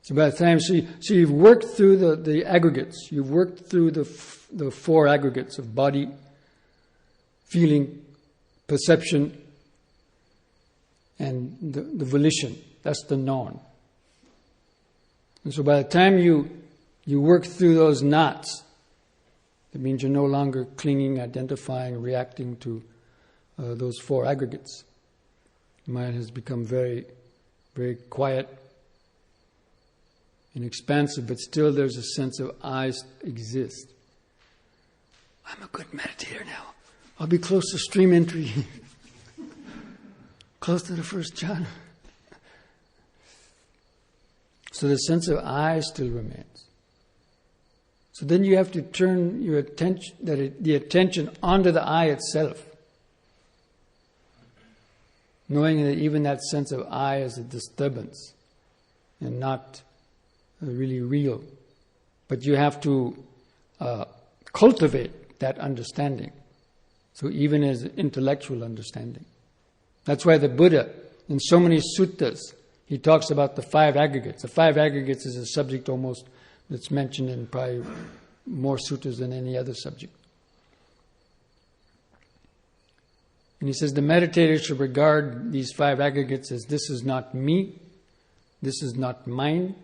So by the time, so you've worked through the aggregates. You've worked through the 4 aggregates of body, feeling, perception, and the volition. That's the known. And so by the time you you work through those knots. It means you're no longer clinging, identifying, reacting to those four aggregates. Mind has become very, very quiet and expansive, but still there's a sense of I exist. I'm a good meditator now. I'll be close to stream entry. Close to the first jhana. So the sense of I still remains. So then you have to turn your attention, the attention onto the I itself. Knowing that even that sense of I is a disturbance and not really real. But you have to cultivate that understanding. So even as intellectual understanding. That's why the Buddha, in so many suttas, he talks about the five aggregates. The five aggregates is a subject almost that's mentioned in probably more suttas than any other subject. And he says the meditator should regard these five aggregates as this is not me, this is not mine,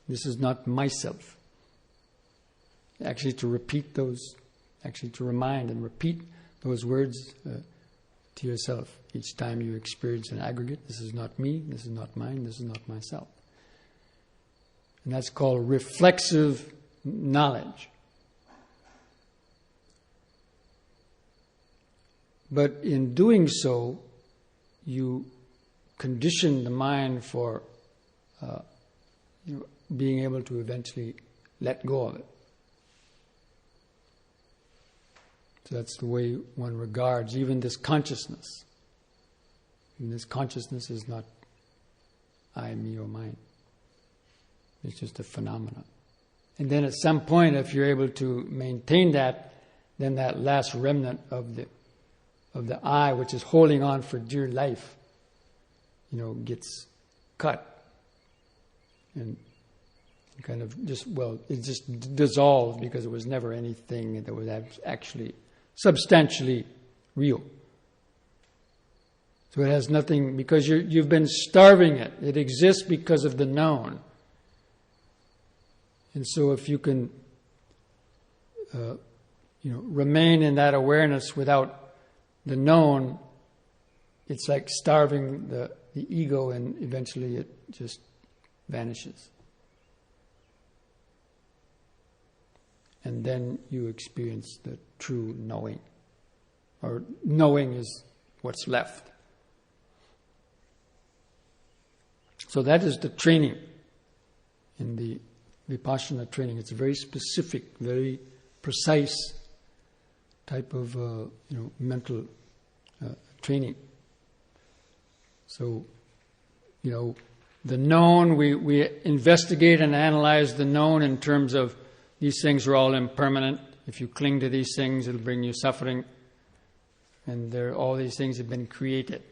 this is not myself. Actually to repeat those, actually to remind and repeat those words to yourself each time you experience an aggregate. This is not me, this is not mine, this is not myself. And that's called reflexive knowledge. But in doing so, you condition the mind for being able to eventually let go of it. So that's the way one regards even this consciousness. And this consciousness is not I, me, or mine. It's just a phenomenon. And then at some point, if you're able to maintain that, then that last remnant of the I, which is holding on for dear life, gets cut. And kind of just, it just dissolved because it was never anything that was actually substantially real. So it has nothing, because you've been starving it. It exists because of the known. And so if you can, remain in that awareness without the known, it's like starving the ego, and eventually it just vanishes. And then you experience the true knowing. Or knowing is what's left. So that is the training in the Vipassana training. It's a very specific, very precise type of mental training. So, the known, we investigate and analyze the known in terms of these things are all impermanent. If you cling to these things, it'll bring you suffering. And all these things have been created.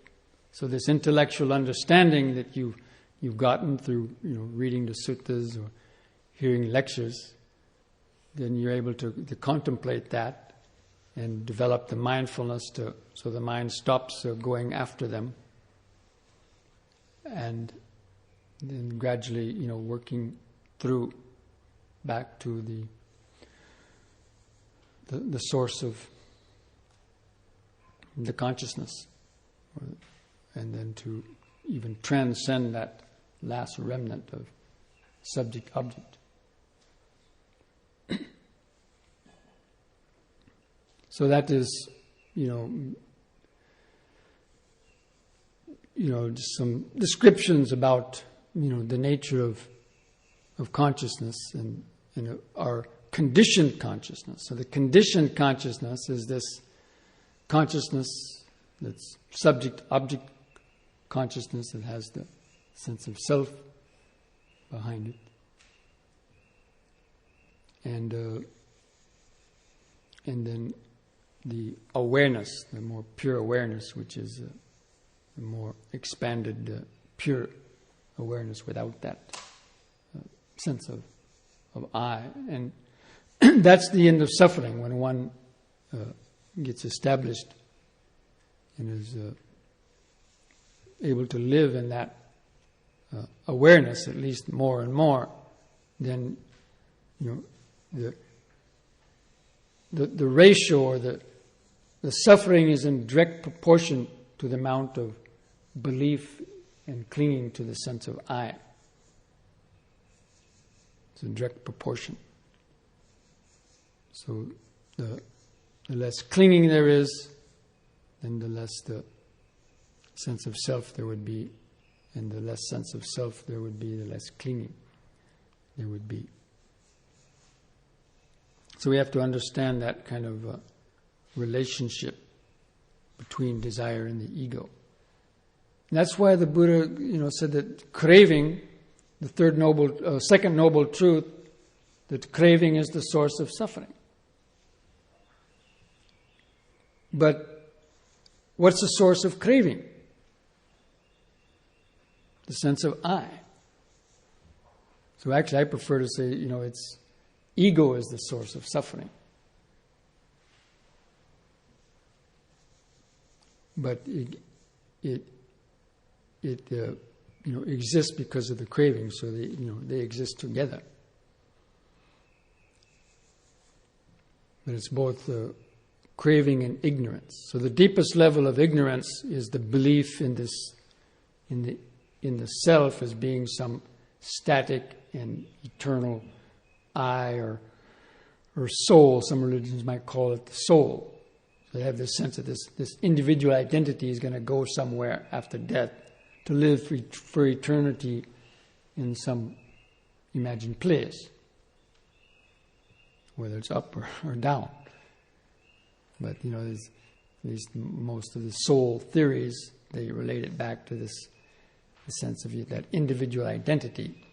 So this intellectual understanding that you've gotten through reading the suttas or hearing lectures, then you're able to contemplate that and develop the mindfulness so the mind stops going after them, and then gradually working through back to the source of the consciousness, and then to even transcend that last remnant of subject-object. So that is, just some descriptions about, the nature of consciousness and our conditioned consciousness. So the conditioned consciousness is this consciousness that's subject-object consciousness that has the sense of self behind it. And then the awareness, the more pure awareness, which is the more expanded, pure awareness without that sense of I. And that's the end of suffering, when one gets established and is able to live in that awareness, at least more and more, then the ratio or the suffering is in direct proportion to the amount of belief and clinging to the sense of I. It's in direct proportion. So the less clinging there is, then the less the sense of self there would be, and the less sense of self there would be, the less clinging there would be. So we have to understand that kind of relationship between desire and the ego. And that's why the Buddha, said that craving, the second noble truth, that craving is the source of suffering. But what's the source of craving? The sense of I. So actually I prefer to say, it's ego is the source of suffering. But it exists because of the craving, so they exist together. But it's both craving and ignorance. So the deepest level of ignorance is the belief in the self as being some static and eternal I or soul. Some religions might call it the soul. So they have this sense that this individual identity is going to go somewhere after death to live for eternity in some imagined place, whether it's up or down. But at least most of the soul theories, they relate it back to the sense of that individual identity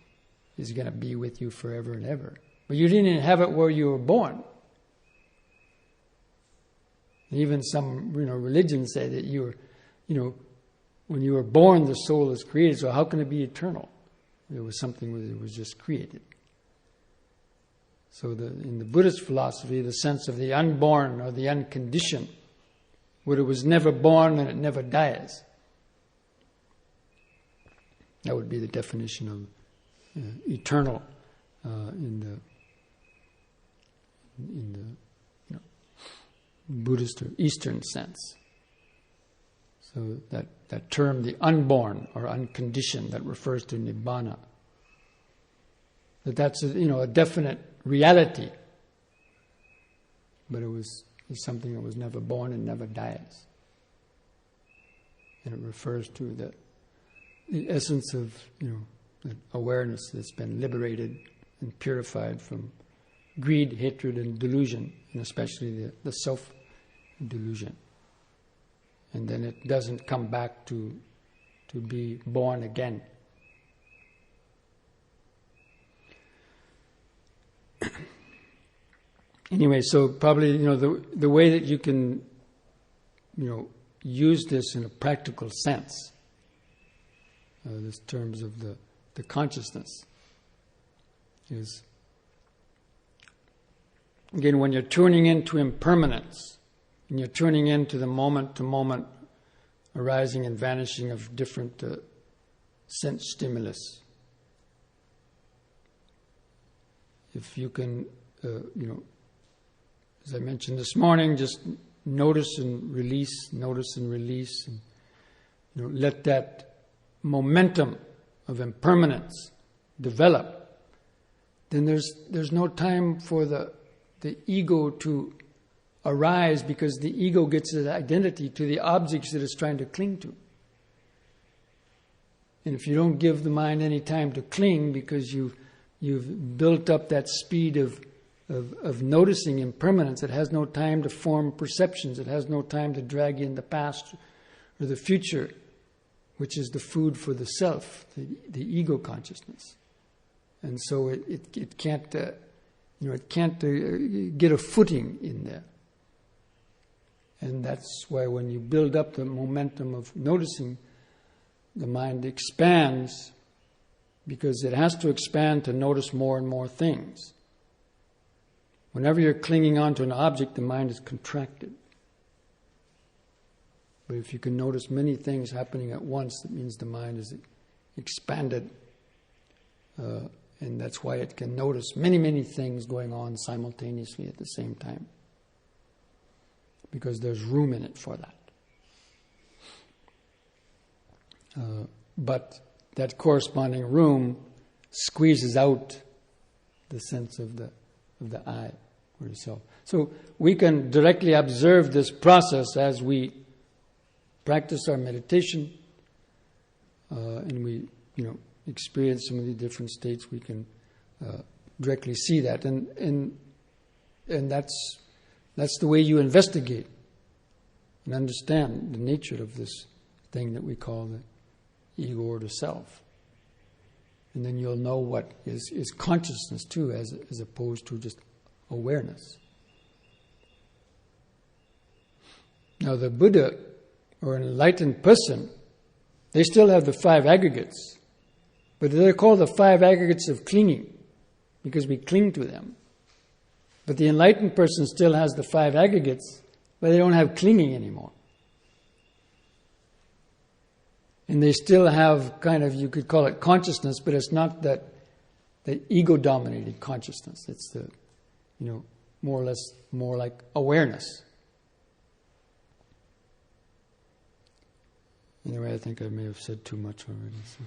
is going to be with you forever and ever. But you didn't even have it where you were born. Even some religions say that when you were born, the soul is created. So how can it be eternal? It was something that was just created. So in the Buddhist philosophy, the sense of the unborn or the unconditioned, where it was never born and it never dies. That would be the definition of eternal in the Buddhist or Eastern sense. So that term, the unborn or unconditioned, that refers to Nibbana. That's a definite reality, but it was something that was never born and never dies. And it refers to the essence of the awareness that's been liberated and purified from greed, hatred, and delusion, and especially the self-delusion. And then it doesn't come back to be born again. Anyway, so probably the way that you can use this in a practical sense, this terms of the consciousness, is again when you're tuning into impermanence and you're tuning into the moment-to-moment arising and vanishing of different sense stimulus. If you can, as I mentioned this morning, just notice and release, and let that momentum of impermanence develop. Then there's no time for the ego to arise, because the ego gets its identity to the objects that it's trying to cling to. And if you don't give the mind any time to cling, because you've built up that speed of noticing impermanence, it has no time to form perceptions, it has no time to drag in the past or the future, which is the food for the self, the ego consciousness. And so it can't get a footing in there. And that's why when you build up the momentum of noticing, the mind expands, because it has to expand to notice more and more things. Whenever you're clinging on to an object, the mind is contracted. But if you can notice many things happening at once, that means the mind is expanded And that's why it can notice many, many things going on simultaneously at the same time. Because there's room in it for that. But that corresponding room squeezes out the sense of the I or the self. So we can directly observe this process as we practice our meditation, and we, experience some of the different states. We can directly see that, and that's the way you investigate and understand the nature of this thing that we call the ego or the self. And then you'll know what is consciousness too, as opposed to just awareness. Now the Buddha, or an enlightened person, they still have the 5 aggregates. But they're called the 5 aggregates of clinging, because we cling to them. But the enlightened person still has the 5 aggregates, but they don't have clinging anymore. And they still have kind of, you could call it consciousness, but it's not that the ego-dominated consciousness. It's the, more or less, more like awareness. Anyway, I think I may have said too much already. So.